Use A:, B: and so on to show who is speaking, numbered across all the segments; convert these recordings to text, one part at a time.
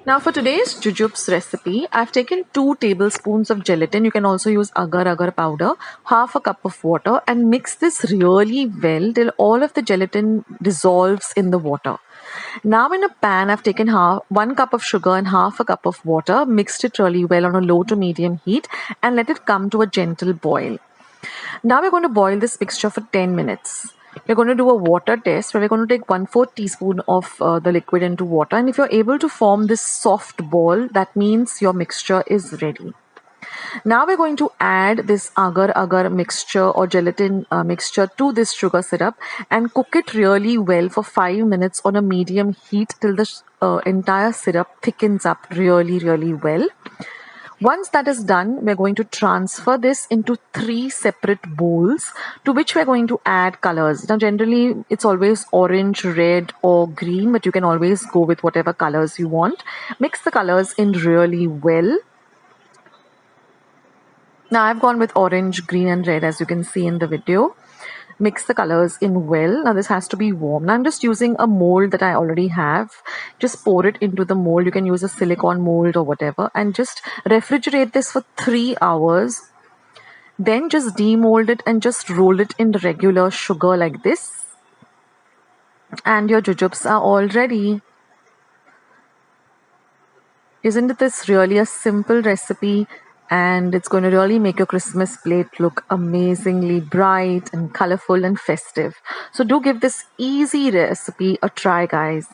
A: Now for today's Jujubes recipe, I've taken 2 tablespoons of gelatin. You can also use agar powder, half a cup of water, and mix this really well till all of the gelatin dissolves in the water. Now in a pan, I've taken 1 cup of sugar and half a cup of water, mixed it really well on a low to medium heat, and let it come to a gentle boil. Now we're going to boil this mixture for 10 minutes. We're going to do a water test where we're going to take 1/4 teaspoon of the liquid into water. And if you're able to form this soft ball, that means your mixture is ready. Now we're going to add this agar mixture or gelatin mixture to this sugar syrup and cook it really well for 5 minutes on a medium heat till the entire syrup thickens up really well. Once that is done, we're going to transfer this into 3 separate bowls to which we're going to add colors. Now, generally, it's always orange, red, or green, but you can always go with whatever colors you want. Mix the colors in really well. Now, I've gone with orange, green, and red, as you can see in the video. Mix the colors in well. Now this has to be warm. Now I'm just using a mold that I already have. Just pour it into the mold. You can use a silicone mold or whatever, and just refrigerate this for 3 hours. Then just demold it and just roll it in regular sugar like this. And your jujubes are all ready. Isn't this really a simple recipe? And it's going to really make your Christmas plate look amazingly bright and colorful and festive. So do give this easy recipe a try, guys.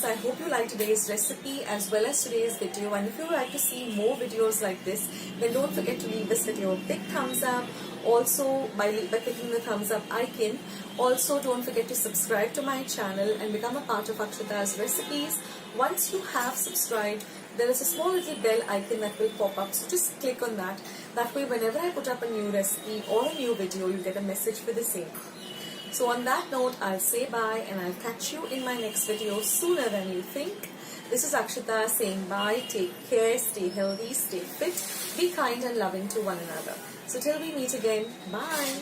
B: I hope you liked today's recipe as well as today's video, and if you would like to see more videos like this, then don't forget to leave this video a big thumbs up. Also by clicking the thumbs up icon. Also don't forget to subscribe to my channel and become a part of Akshata's recipes. Once you have subscribed, there is a small little bell icon that will pop up, so just click on that. That way whenever I put up a new recipe or a new video, you get a message for the same. So on that note, I'll say bye and I'll catch you in my next video sooner than you think. This is Akshata saying bye. Take care, stay healthy, stay fit, be kind and loving to one another. So till we meet again, bye.